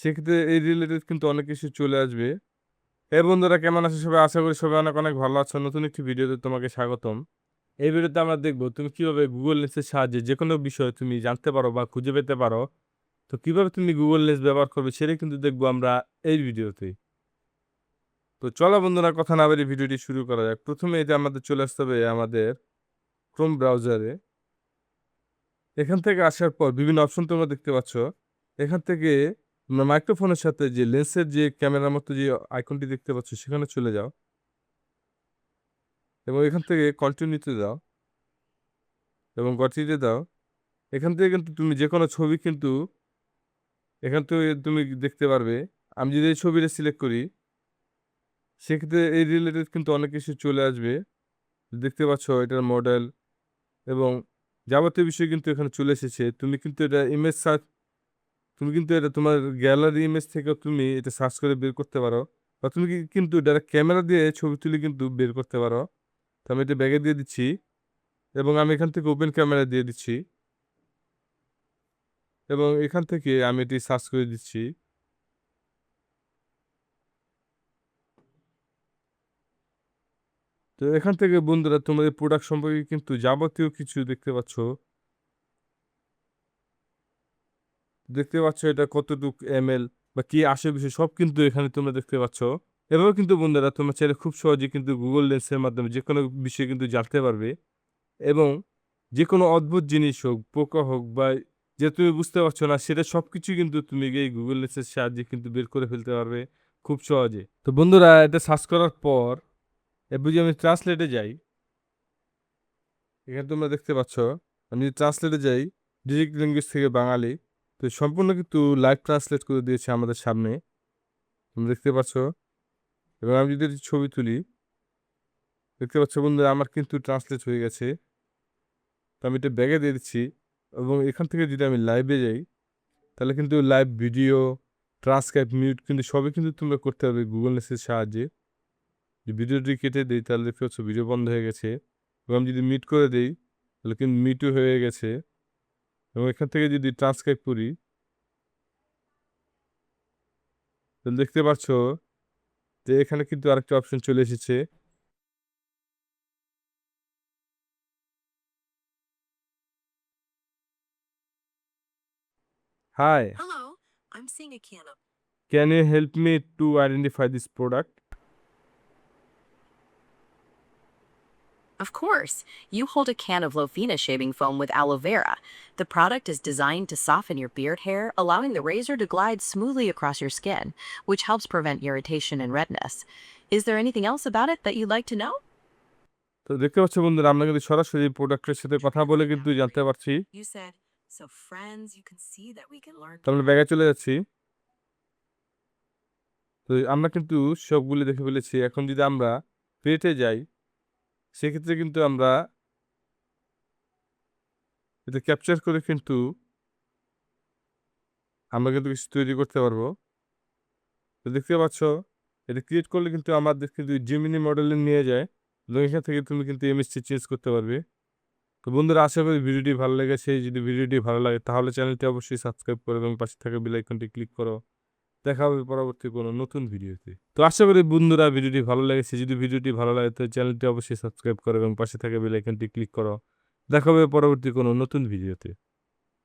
সেক্ষেত্রে এই রিলেটেড কিন্তু অনেক কিছু চলে আসবে। বন্ধুরা কেমন আছো সবাই? আশা করি সবাই অনেক, অনেক ভালো আছো। নতুন একটি ভিডিওতে তোমাকে স্বাগতম। এই ভিডিওতে আমরা দেখব তুমি কিভাবে Google Lens এর সাহায্যে যেকোনো বিষয় তুমি জানতে পারো বা খুঁজে পেতে পারো। তো কিভাবে তুমি Google Lens ব্যবহার করবে সেটাই কিন্তু দেখব আমরা এই ভিডিওতে। তো চলো বন্ধুরা কথা না বাড়িয়ে ভিডিওটি শুরু করা যাক। ১ম এ আমাদের চলে আসতে হবে আমাদের Chrome ব্রাউজারে। এখান থেকে আসার পর বিভিন্ন অপশন তোমরা দেখতে পাচ্ছ। এখান থেকে মাইক্রোফোনের সাথে যে লেন্সের যে ক্যামেরার মতো যে আইকনটি দেখতে পাচ্ছ সেখানে চলে যাও এবং এখান থেকে কন্টিনিউ তে দাও এবং গতিতে দাও। এখান থেকে কিন্তু তুমি যেকোনো ছবি কিন্তু এখান থেকে তুমি দেখতে পারবে। আমি যদি এই ছবিটা সিলেক্ট করি, সেক্ষেত্রে এই রিলেটেড কিন্তু অনেক কিছু চলে আসবে। দেখতে পাচ্ছ এটার মডেল এবং যাবতীয় বিষয় কিন্তু এখানে চলে এসেছে। তুমি কিন্তু এটা ইমেজ সার্চ তুমি কিন্তু এটা তোমার গ্যালারি ইমেজ থেকেও তুমি এটা সার্চ করে বের করতে পারো। বা তুমি কিন্তু ডাইরেক্ট ক্যামেরা দিয়ে ছবি তুলে কিন্তু বের করতে পারো। তো আমি এটা ব্যাগে দিয়ে দিচ্ছি এবং আমি এখান থেকে ওপেন ক্যামেরা দিয়ে দিচ্ছি এবং এখান থেকে আমি এটি সার্চ করে দিচ্ছি। তো এখান থেকে বন্ধুরা তোমাদের প্রোডাক্ট সম্পর্কে কিন্তু যাবতীয় কিছু দেখতে পাচ্ছ। দেখতে পাচ্ছ এটা কতটুক এমএল বা কি আসে বিষয় সব কিন্তু এখানে তোমরা দেখতে পাচ্ছ। এভাবে কিন্তু বন্ধুরা তোমরা চাইলে খুব সহজে কিন্তু Google লেন্সের মাধ্যমে যেকোনো বিষয় কিন্তু জানতে পারবে এবং যেকোনো অদ্ভুত জিনিস হোক, পোকা হোক বা যে তুমি বুঝতে পারছো না সেটা সবকিছুই কিন্তু তুমি এই Google লেন্সের সাহায্যে কিন্তু বের করে ফেলতে পারবে খুব সহজে। তো বন্ধুরা এটা সার্চ করার পর এবার যদি আমি ট্রান্সলেটে যাই, এখানে তোমরা দেখতে পাচ্ছ আমি যদি ট্রান্সলেটে যাই ডিরেক্ট ল্যাঙ্গুয়েজ থেকে বাঙালি, তো সম্পূর্ণ কিন্তু লাইভ ট্রান্সলেট করে দিয়েছে আমাদের সামনে। তোমরা দেখতে পাচ্ছ এবং আমি যদি একটি ছবি তুলি, দেখতে পাচ্ছ বন্ধুরা আমার কিন্তু ট্রান্সলেট হয়ে গেছে। তো আমি এটা ব্যাগে দিয়ে দিচ্ছি এবং এখান থেকে যদি আমি লাইভে যাই, তাহলে কিন্তু লাইভ ভিডিও, ট্রান্সক্রাইব, মিউট কিন্তু সবই কিন্তু তোমরা করতে পারবে Google লেন্সের সাহায্যে। যদি ভিডিওটি কেটে দেই তাহলে দেখতে পাচ্ছ ভিডিও বন্ধ হয়ে গেছে এবং আমি যদি মিউট করে দেই তাহলে কিন্তু মিউটও হয়ে গেছে এবং এখান থেকে যদি ট্রান্সক্রাইব করি, তাহলে দেখতে পাচ্ছ যে এখানে কিন্তু আরেকটা অপশন চলে এসেছে। Hi, Hello, I'm seeing a can of. Can you help me to identify this product? Of course, you hold a can of Lofina shaving foam with aloe vera. The product is designed to soften your beard hair, allowing the razor to glide smoothly across your skin, which helps prevent irritation and redness. Is there anything else about it that you'd like to know? তো দেখতে পাচ্ছ বন্ধুরা আমরা কিন্তু সরাসরি প্রোডাক্টের সাথে কথা বলে কিন্তু জানতে পারছি। You said, so friends, you can see that we can learn. তো আমরা ব্যাগে চলে যাচ্ছি। তো আমরা কিন্তু সবগুলি দেখে ফেলেছি। এখন যদি আমরা পেটে যাই, সেক্ষেত্রে কিন্তু আমরা এটা ক্যাপচার করে কিন্তু আমরা কিন্তু কিছু তৈরি করতে পারবো। তো দেখতে পাচ্ছ এটা ক্রিয়েট করলে কিন্তু আমাদের কিন্তু Gemini মডেলে নিয়ে যায় এবং এখান থেকে তুমি কিন্তু ইমেজটি চেঞ্জ করতে পারবে। তো বন্ধুরা আশা করি ভিডিওটি ভালো লেগেছে। যদি ভিডিওটি ভালো লাগে তাহলে চ্যানেলটি অবশ্যই সাবস্ক্রাইব করো এবং পাশে থাকা বেল আইকনটি ক্লিক করো। দেখা হবে পরবর্তী কোনো নতুন ভিডিওতে। তো আশা করি বন্ধুরা ভিডিওটি ভালো লেগেছে। যদি ভিডিওটি ভালো লাগে তো চ্যানেলটি অবশ্যই সাবস্ক্রাইব করো এবং পাশে থাকা বেল আইকনটি ক্লিক করো। দেখা হবে পরবর্তী কোনো নতুন ভিডিওতে।